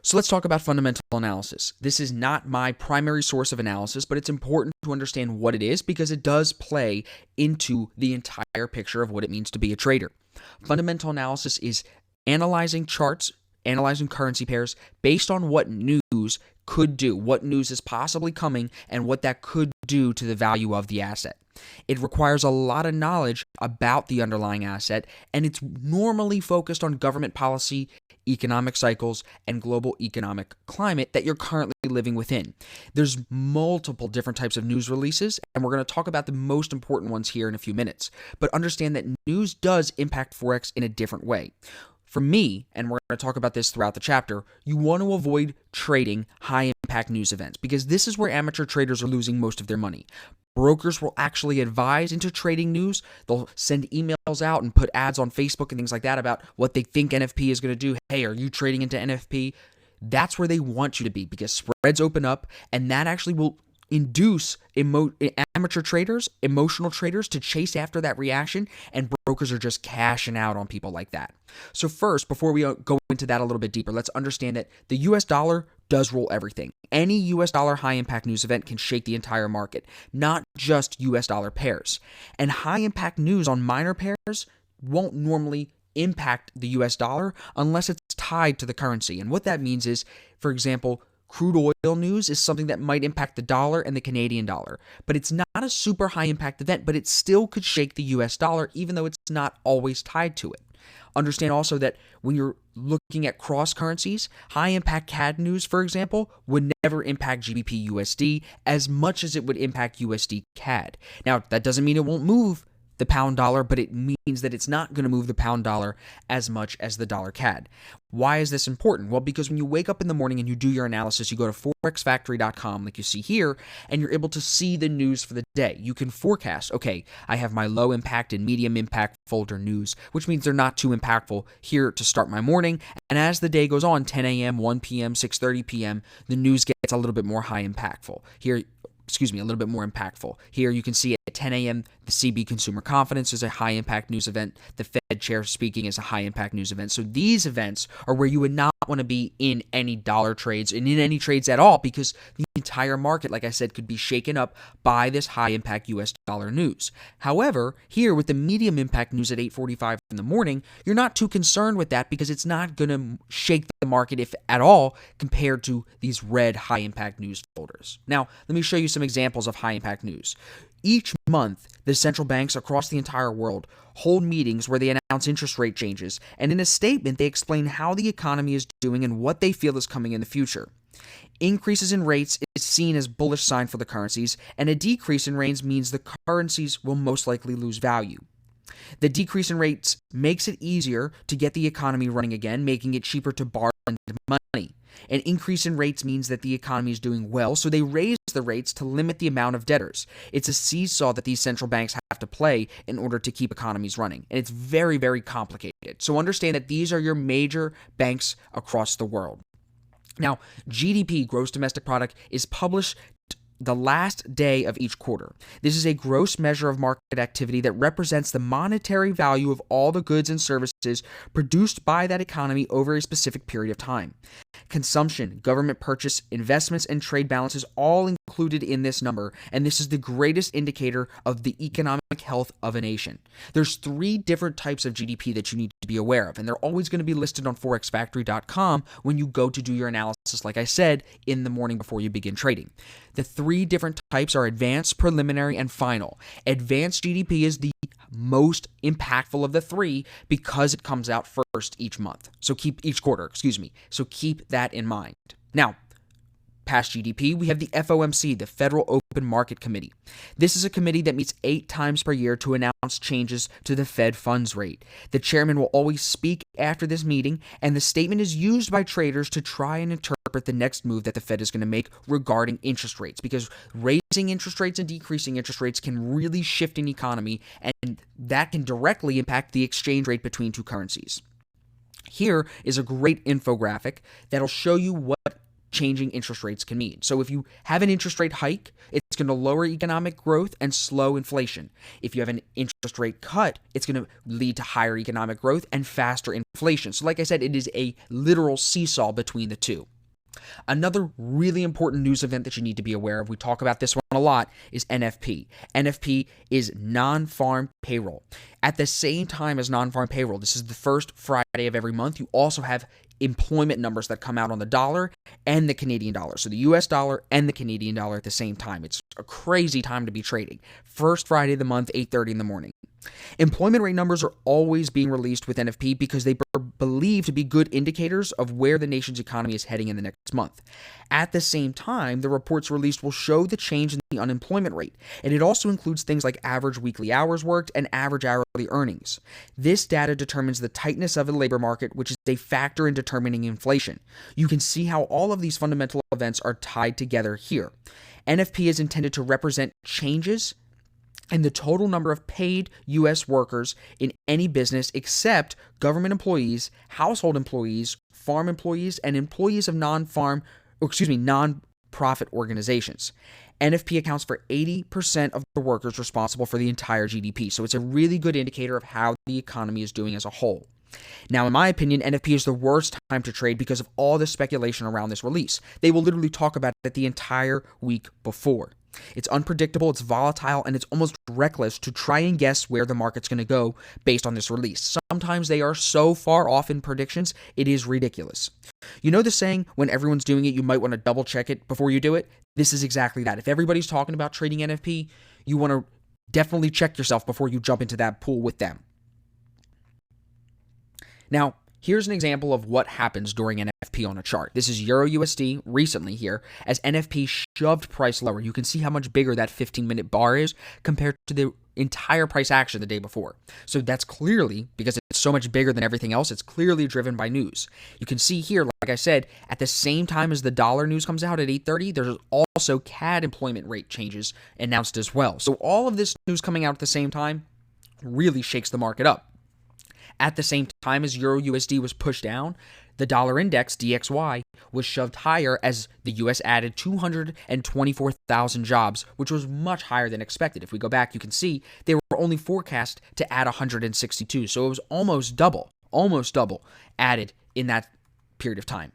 So let's talk about fundamental analysis. This is not my primary source of analysis, but it's important to understand what it is because it does play into the entire picture of what it means to be a trader. Fundamental analysis is analyzing charts, analyzing currency pairs based on what news could do, what news is possibly coming, and what that could do to the value of the asset. It requires a lot of knowledge about the underlying asset, and it's normally focused on government policy, economic cycles, and global economic climate that you're currently living within. There's multiple different types of news releases, and we're going to talk about the most important ones here in a few minutes. But understand that news does impact Forex in a different way. For me, and we're going to talk about this throughout the chapter, you want to avoid trading high-impact news events because this is where amateur traders are losing most of their money. Brokers will actually advise into trading news. They'll send emails out and put ads on Facebook and things like that about what they think NFP is going to do. Hey, are you trading into NFP? That's where they want you to be because spreads open up, and that actually will induce amateur traders, emotional traders to chase after that reaction, and brokers are just cashing out on people like that. So first, before we go into that a little bit deeper, let's understand that the US dollar does rule everything. Any US dollar high impact news event can shake the entire market, not just US dollar pairs. And high impact news on minor pairs won't normally impact the US dollar unless it's tied to the currency. And what that means is, for example, crude oil news is something that might impact the dollar and the Canadian dollar, but it's not a super high impact event, but it still could shake the US dollar even though it's not always tied to it. Understand also that when you're looking at cross currencies, high impact CAD news, for example, would never impact GBP USD as much as it would impact USD CAD. Now, that doesn't mean it won't move the pound dollar, but it means that it's not going to move the pound dollar as much as the dollar CAD. Why is this important? Well, because when you wake up in the morning and you do your analysis, you go to forexfactory.com like you see here, and you're able to see the news for the day. You can forecast, okay, I have my low impact and medium impact folder news, which means they're not too impactful here to start my morning. And as the day goes on, 10 a.m., 1 p.m., 6:30 p.m., the news gets a little bit more a little bit more impactful. Here you can see at 10 a.m., the CB Consumer Confidence is a high-impact news event. The Fed Chair speaking is a high-impact news event. So these events are where you would not want to be in any dollar trades and in any trades at all because the entire market, like I said, could be shaken up by this high-impact U.S. dollar news. However, here with the medium-impact news at 8:45 in the morning, you're not too concerned with that because it's not going to shake the market, if at all, compared to these red high-impact news folders. Now, let me show you some examples of high-impact news. Each month, the central banks across the entire world hold meetings where they announce interest rate changes, and in a statement, they explain how the economy is doing and what they feel is coming in the future. Increases in rates is seen as bullish sign for the currencies, and a decrease in rates means the currencies will most likely lose value. The decrease in rates makes it easier to get the economy running again, making it cheaper to borrow and money. An increase in rates means that the economy is doing well, so they raise the rates to limit the amount of debtors. It's a seesaw that these central banks have to play in order to keep economies running, and it's very, very complicated. So understand that these are your major banks across the world. Now, GDP, gross domestic product, is published the last day of each quarter. This is a gross measure of market activity that represents the monetary value of all the goods and services produced by that economy over a specific period of time. Consumption, government purchase, investments, and trade balances all included in this number, and this is the greatest indicator of the economic health of a nation. There's 3 different types of GDP that you need to be aware of, and they're always going to be listed on forexfactory.com when you go to do your analysis, like I said, in the morning before you begin trading. The 3 different types are advanced, preliminary, and final. Advanced GDP is the most impactful of the 3 because it comes out first each month. So keep So keep that in mind. Now, past GDP, we have the FOMC, the Federal Open Market Committee. This is a committee that meets 8 times per year to announce changes to the Fed funds rate. The chairman will always speak after this meeting, and the statement is used by traders to try and interpret the next move that the Fed is going to make regarding interest rates, because raising interest rates and decreasing interest rates can really shift an economy, and that can directly impact the exchange rate between 2 currencies. Here is a great infographic that'll show you what changing interest rates can mean. So if you have an interest rate hike, it's going to lower economic growth and slow inflation. If you have an interest rate cut, it's going to lead to higher economic growth and faster inflation. So like I said, it is a literal seesaw between the two. Another really important news event that you need to be aware of, we talk about this one a lot, is NFP. NFP is non-farm payroll. At the same time as non-farm payroll, this is the first Friday of every month, you also have employment numbers that come out on the dollar and the Canadian dollar. So the US dollar and the Canadian dollar at the same time. It's a crazy time to be trading. First Friday of the month, 8:30 in the morning. Employment rate numbers are always being released with NFP because they are believed to be good indicators of where the nation's economy is heading in the next month. At the same time, the reports released will show the change in the unemployment rate, and it also includes things like average weekly hours worked and average hourly earnings. This data determines the tightness of the labor market, which is a factor in determining inflation. You can see how all of these fundamental events are tied together here. NFP is intended to represent changes in the total number of paid U.S. workers in any business except government employees, household employees, farm employees, and employees of non-profit organizations. NFP accounts for 80% of the workers responsible for the entire GDP, so it's a really good indicator of how the economy is doing as a whole. Now, in my opinion, NFP is the worst time to trade because of all the speculation around this release. They will literally talk about it the entire week before. It's unpredictable, it's volatile, and it's almost reckless to try and guess where the market's going to go based on this release. Sometimes they are so far off in predictions, it is ridiculous. You know the saying, when everyone's doing it, you might want to double check it before you do it? This is exactly that. If everybody's talking about trading NFP, you want to definitely check yourself before you jump into that pool with them. Now, here's an example of what happens during NFP on a chart. This is Euro USD recently here. As NFP shoved price lower, you can see how much bigger that 15-minute bar is compared to the entire price action the day before. So that's clearly, because it's so much bigger than everything else, it's clearly driven by news. You can see here, like I said, at the same time as the dollar news comes out at 8:30, there's also CAD employment rate changes announced as well. So all of this news coming out at the same time really shakes the market up. At the same time as Euro USD was pushed down, the dollar index, DXY, was shoved higher as the US added 224,000 jobs, which was much higher than expected. If we go back, you can see they were only forecast to add 162. So it was almost double added in that period of time.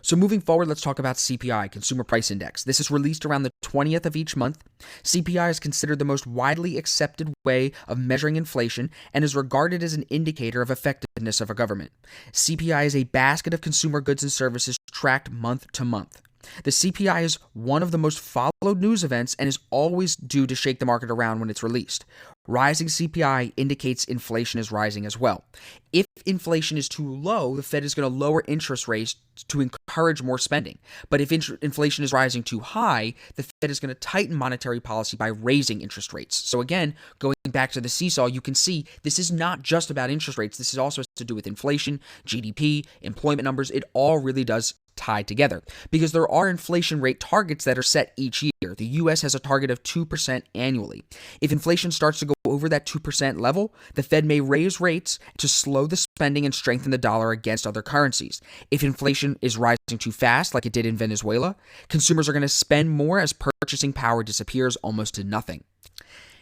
So moving forward, let's talk about CPI, Consumer Price Index. This is released around the 20th of each month. CPI is considered the most widely accepted way of measuring inflation and is regarded as an indicator of effectiveness of a government. CPI is a basket of consumer goods and services tracked month to month. The CPI is one of the most followed news events and is always due to shake the market around when it's released. Rising CPI indicates inflation is rising as well. If inflation is too low, the Fed is going to lower interest rates to encourage more spending. But if inflation is rising too high, the Fed is going to tighten monetary policy by raising interest rates. So again, going back to the seesaw, you can see this is not just about interest rates. This is also has to do with inflation, GDP, employment numbers. It all really does tie together because there are inflation rate targets that are set each year. The US has a target of 2% annually. If inflation starts to go over that 2% level, the Fed may raise rates to slow the spending and strengthen the dollar against other currencies. If inflation is rising too fast, like it did in Venezuela, consumers are going to spend more as purchasing power disappears almost to nothing.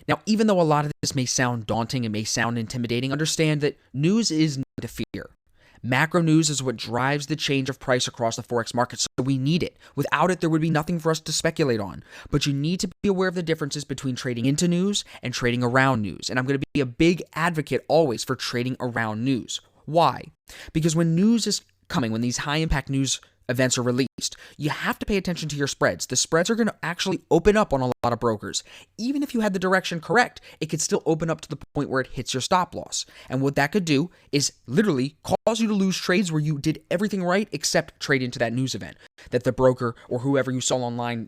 Now, even though a lot of this may sound daunting and may sound intimidating, understand that news is not to fear. Macro news is what drives the change of price across the Forex market, so we need it. Without it, there would be nothing for us to speculate on. But you need to be aware of the differences between trading into news and trading around news. And I'm going to be a big advocate always for trading around news. Why? Because when news is coming, when these high-impact news events are released, you have to pay attention to your spreads. The spreads are going to actually open up on a lot of brokers. Even if you had the direction correct, it could still open up to the point where it hits your stop loss. And what that could do is literally cause you to lose trades where you did everything right except trade into that news event that the broker or whoever you saw online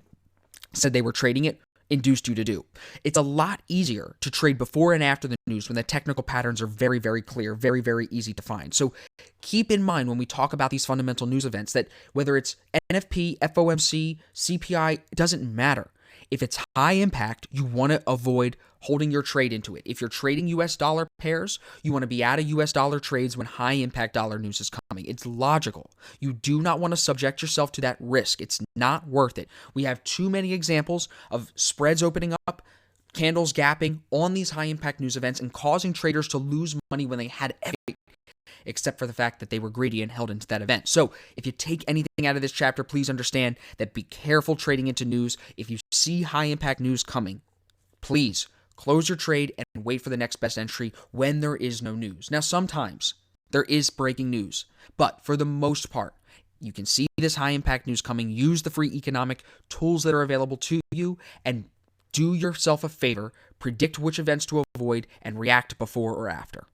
said they were trading it induced you to do. It's a lot easier to trade before and after the news when the technical patterns are very, very clear, very, very easy to find. So keep in mind when we talk about these fundamental news events that whether it's NFP, FOMC, CPI, it doesn't matter. If it's high impact, you want to avoid holding your trade into it. If you're trading US dollar pairs, you want to be out of US dollar trades when high impact dollar news is coming. It's logical. You do not want to subject yourself to that risk. It's not worth it. We have too many examples of spreads opening up, candles gapping on these high impact news events and causing traders to lose money when they had everything, except for the fact that they were greedy and held into that event. So if you take anything out of this chapter, please understand that be careful trading into news. If you see high impact news coming, please close your trade and wait for the next best entry when there is no news. Now, sometimes there is breaking news, but for the most part, you can see this high impact news coming. Use the free economic tools that are available to you and do yourself a favor. Predict which events to avoid and react before or after.